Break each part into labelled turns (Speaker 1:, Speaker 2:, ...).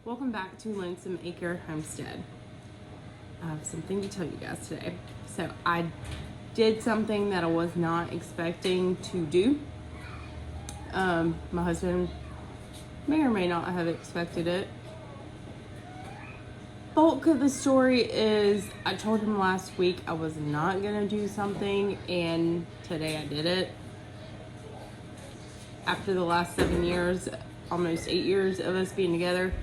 Speaker 1: Welcome back to Lonesome Acre Homestead. I have something to tell you guys today. So I did something that I was not expecting to do. My husband may or may not have expected it. Bulk of the story is I told him last week I was not going to do something, and today I did it. After the last 7 years, almost 8 years of us being together,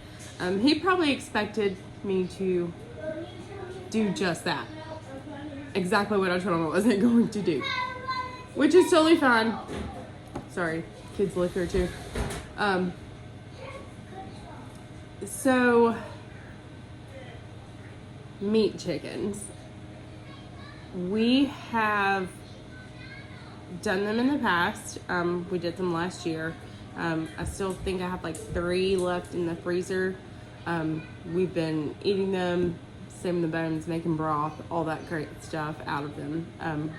Speaker 1: he probably expected me to do just that. Exactly what I told him I wasn't going to do. Which is totally fine. Sorry, kids live here too. So, meat chickens. We have done them in the past. We did them last year. I still think I have like 3 left in the freezer. We've been eating them, saving the bones, making broth, all that great stuff out of them,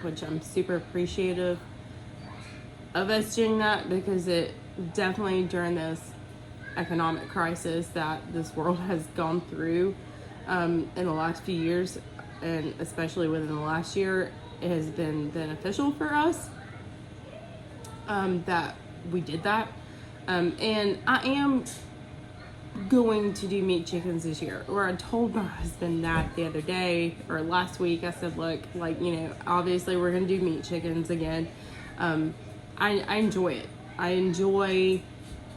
Speaker 1: which I'm super appreciative of us doing that, because it definitely, during this economic crisis that this world has gone through in the last few years, and especially within the last year, it has been beneficial for us that we did that. And I am going to do meat chickens this year. Or I told my husband that the other day, or last week. I said, look, obviously we're going to do meat chickens again. I enjoy it. I enjoy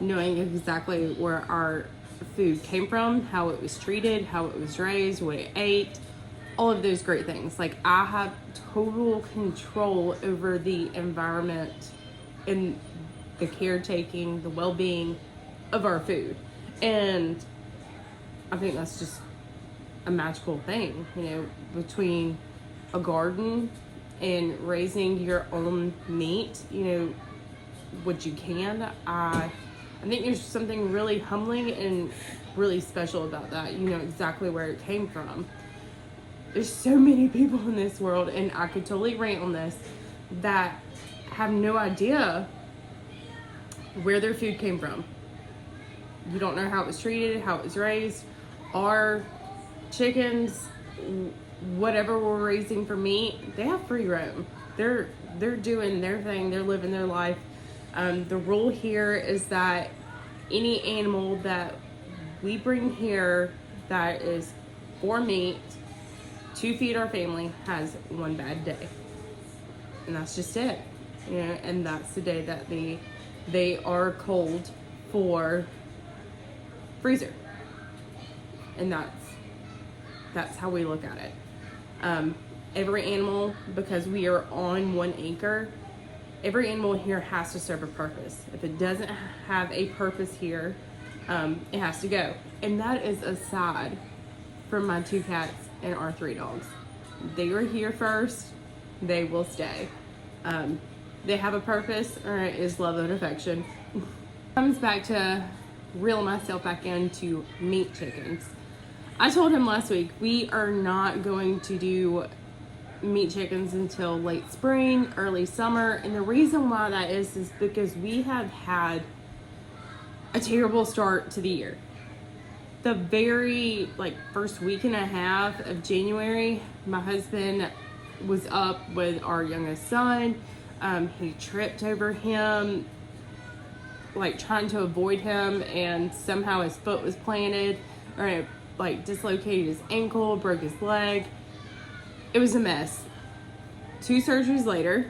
Speaker 1: knowing exactly where our food came from, how it was treated, how it was raised, what it ate, all of those great things. Like, I have total control over the environment and the caretaking, the well-being of our food. And I think that's just a magical thing, between a garden and raising your own meat, what you can. I think there's something really humbling and really special about that. You know exactly where it came from. There's so many people in this world, and I could totally rant on this, that have no idea where their food came from. You don't know how it was treated, how it was raised. Our chickens, whatever we're raising for meat, they have free roam. They're doing their thing. They're living their life. The rule here is that any animal that we bring here that is for meat to feed our family has one bad day, and that's just it. And that's the day that they are cold for freezer, and that's how we look at it. Every animal, because we are on 1 acre, every animal here has to serve a purpose. If it doesn't have a purpose here, it has to go. And that is aside from my 2 cats and our 3 dogs. They were here first, they will stay. They have a purpose, or it is love and affection. Comes back to reel myself back into meat chickens. I told him last week we are not going to do meat chickens until late spring, early summer, and the reason why that is because we have had a terrible start to the year. The very first week and a half of January, my husband was up with our youngest son. He tripped over him, trying to avoid him, and somehow his foot was planted, or it dislocated his ankle, broke his leg. It was a mess. 2 surgeries later,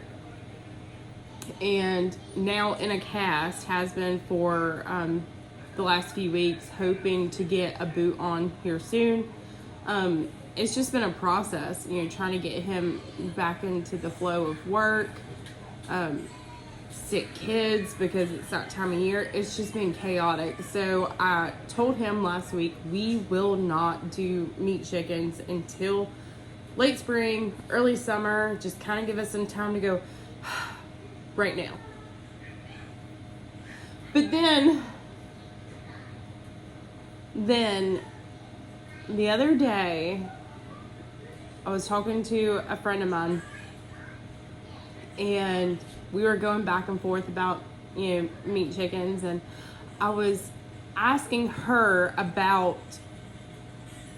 Speaker 1: and now in a cast, has been for the last few weeks, hoping to get a boot on here soon. It's just been a process, trying to get him back into the flow of work. Sick kids, because it's that time of year. It's just been chaotic. So I told him last week we will not do meat chickens until late spring, early summer. Just kind of give us some time to go right now. But then the other day, I was talking to a friend of mine, and we were going back and forth about meat chickens, and I was asking her about,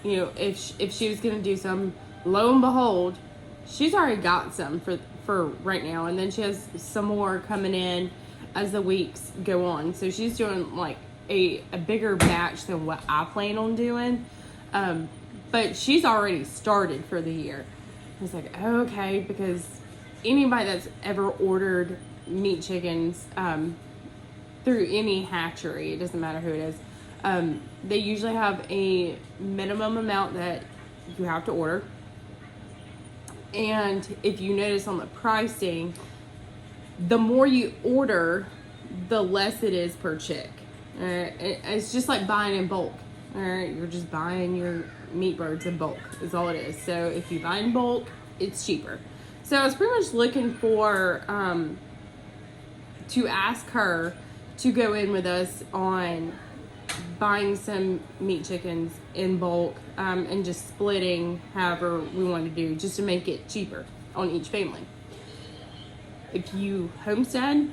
Speaker 1: you know, if she was going to do some. Lo and behold, she's already got some for right now, and then she has some more coming in as the weeks go on. So she's doing like a bigger batch than what I plan on doing. But she's already started for the year. I was like, okay, because anybody that's ever ordered meat chickens through any hatchery, it doesn't matter who it is, they usually have a minimum amount that you have to order. And if you notice on the pricing, the more you order, the less it is per chick. It's just like buying in bulk. You're just buying your meat birds in bulk is all it is. So if you buy in bulk, it's cheaper. So I was pretty much looking for to ask her to go in with us on buying some meat chickens in bulk and just splitting however we want to do, just to make it cheaper on each family. If you homestead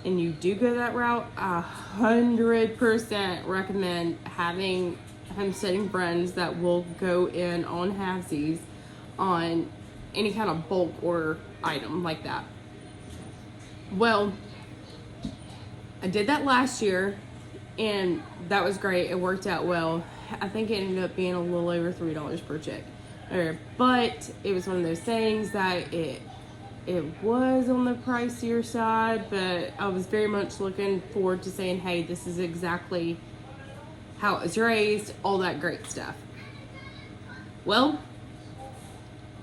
Speaker 1: and you do go that route, 100% recommend having homesteading friends that will go in on halvesies on any kind of bulk order item like that. Well, I did that last year, and that was great. It worked out well. I think it ended up being a little over $3 per chick. But it was one of those things that it was on the pricier side, but I was very much looking forward to saying, hey, this is exactly how it was raised, all that great stuff. Well,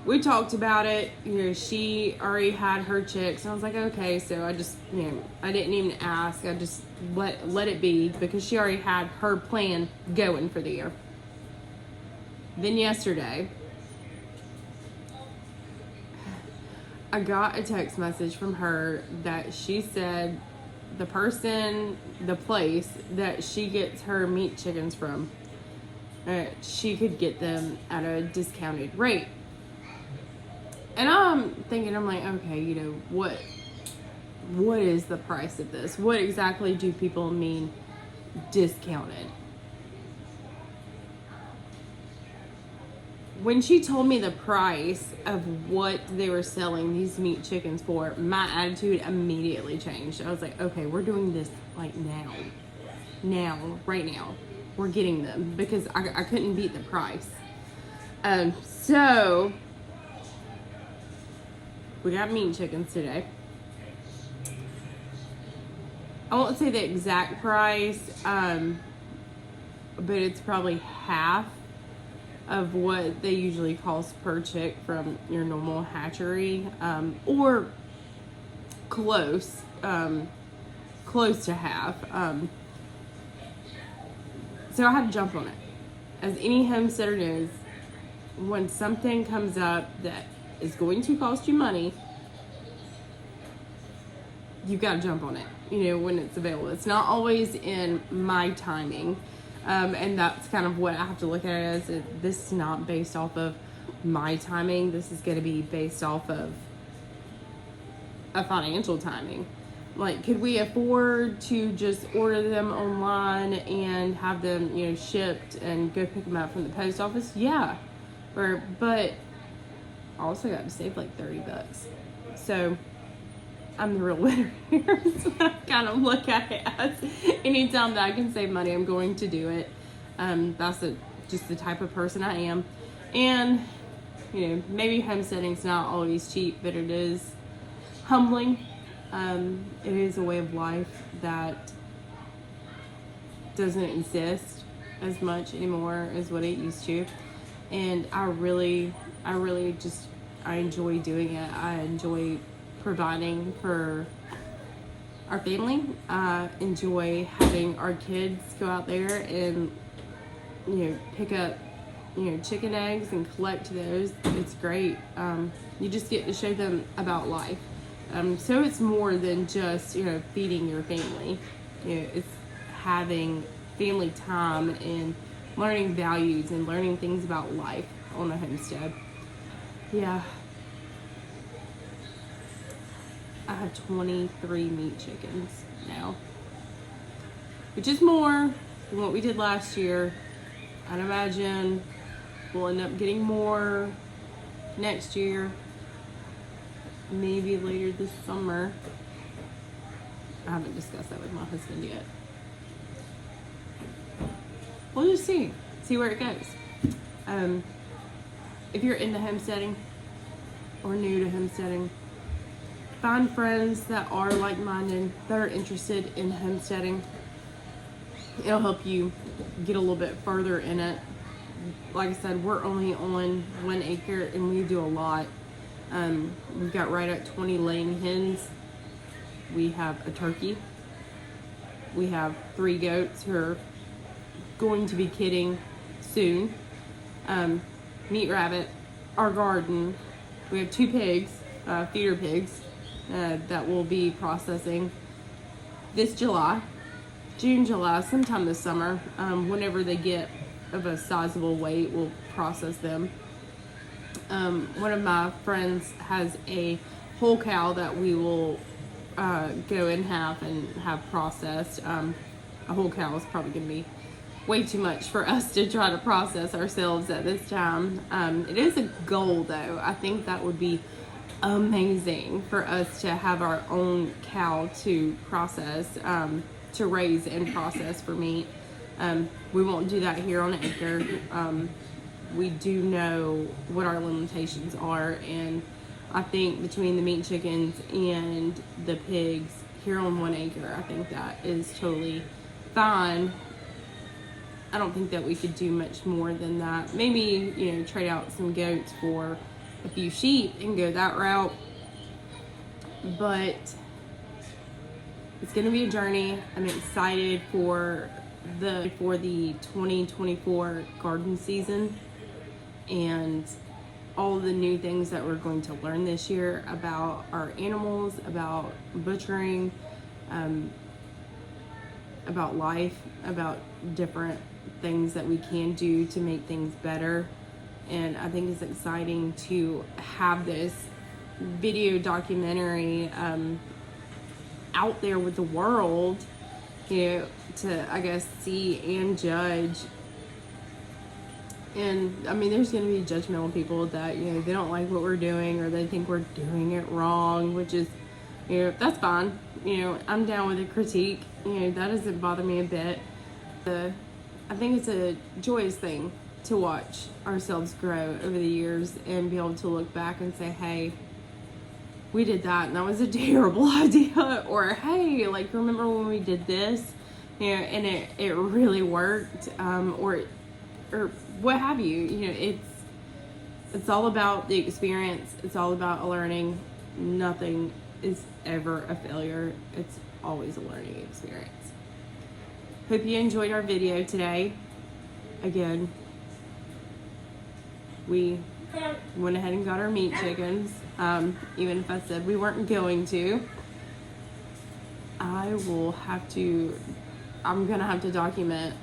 Speaker 1: we talked about it. You know, she already had her chicks. I was like, okay, so I just, you know, I didn't even ask. I just let it be because she already had her plan going for the year. Then yesterday, I got a text message from her that she said the place that she gets her meat chickens from, she could get them at a discounted rate. And I'm thinking, I'm like, okay, you know, what is the price of this? What exactly do people mean discounted? When she told me the price of what they were selling these meat chickens for, my attitude immediately changed. I was like, okay, we're doing this like right now. We're getting them because I couldn't beat the price. So we got meat chickens today. I won't say the exact price, but it's probably half of what they usually cost per chick from your normal hatchery, or close to half. So I had to jump on it. As any homesteader knows, when something comes up that is going to cost you money, you've got to jump on it, you know, when it's available. It's not always in my timing. And that's kind of what I have to look at it as. This is not based off of my timing. This is going to be based off of a financial timing. Like, could we afford to just order them online and have them, you know, shipped and go pick them up from the post office? Yeah. But I also got to save like $30. So I'm the real winner here. So I kind of look at it as anytime that I can save money, I'm going to do it. That's just the type of person I am. And, you know, maybe homesteading's not always cheap, but it is humbling. It is a way of life that doesn't exist as much anymore as what it used to. And I really enjoy doing it. I enjoy providing for our family. I enjoy having our kids go out there and, you know, pick up, you know, chicken eggs and collect those. It's great. You just get to show them about life. So it's more than just, you know, feeding your family. You know, it's having family time and learning values and learning things about life on a homestead. Yeah. I have 23 meat chickens now, which is more than what we did last year. I'd imagine we'll end up getting more next year, maybe later this summer. I haven't discussed that with my husband yet. We'll just see where it goes. If you're into homesteading or new to homesteading, find friends that are like-minded, that are interested in homesteading. It'll help you get a little bit further in it. Like I said, we're only on 1 acre and we do a lot. We've got right at 20 laying hens. We have a turkey. We have 3 goats who are going to be kidding soon. Meat rabbit, our garden. We have 2 pigs, feeder pigs, that we'll be processing this June, July, sometime this summer. Whenever they get of a sizable weight, we'll process them. One of my friends has a whole cow that we will go in half and have processed. A whole cow is probably going to be way too much for us to try to process ourselves at this time. It is a goal though. I think that would be amazing for us to have our own cow to process, to raise and process for meat. We won't do that here on ACRE. We do know what our limitations are, and I think between the meat chickens and the pigs here on 1 acre, I think that is totally fine. I don't think that we could do much more than that. Maybe, trade out some goats for a few sheep and go that route. But it's going to be a journey. I'm excited for the 2024 garden season and all the new things that we're going to learn this year about our animals, about butchering, about life, about different things that we can do to make things better. And I think it's exciting to have this video documentary out there with the world, to I guess see and judge. And I mean, there's going to be judgmental people that they don't like what we're doing, or they think we're doing it wrong, which is that's fine. I'm down with a critique. That doesn't bother me a bit. I think it's a joyous thing to watch ourselves grow over the years and be able to look back and say, hey, we did that and that was a terrible idea, or hey, like, remember when we did this, and it really worked, or what have you. It's all about the experience. It's all about learning. Nothing is ever a failure. It's always a learning experience. Hope you enjoyed our video today. Again, we went ahead and got our meat chickens. Even if I said we weren't going to, I'm gonna have to document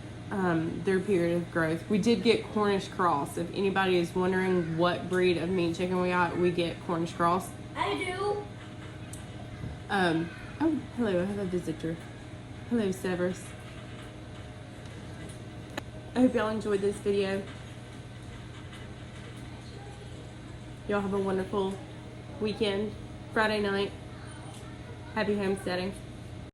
Speaker 1: their period of growth. We did get Cornish cross. If anybody is wondering what breed of meat chicken we got, we get Cornish cross.
Speaker 2: I do.
Speaker 1: Oh, hello, I have a visitor. Hello, Severus. I hope y'all enjoyed this video. Y'all have a wonderful weekend, Friday night. Happy homesteading.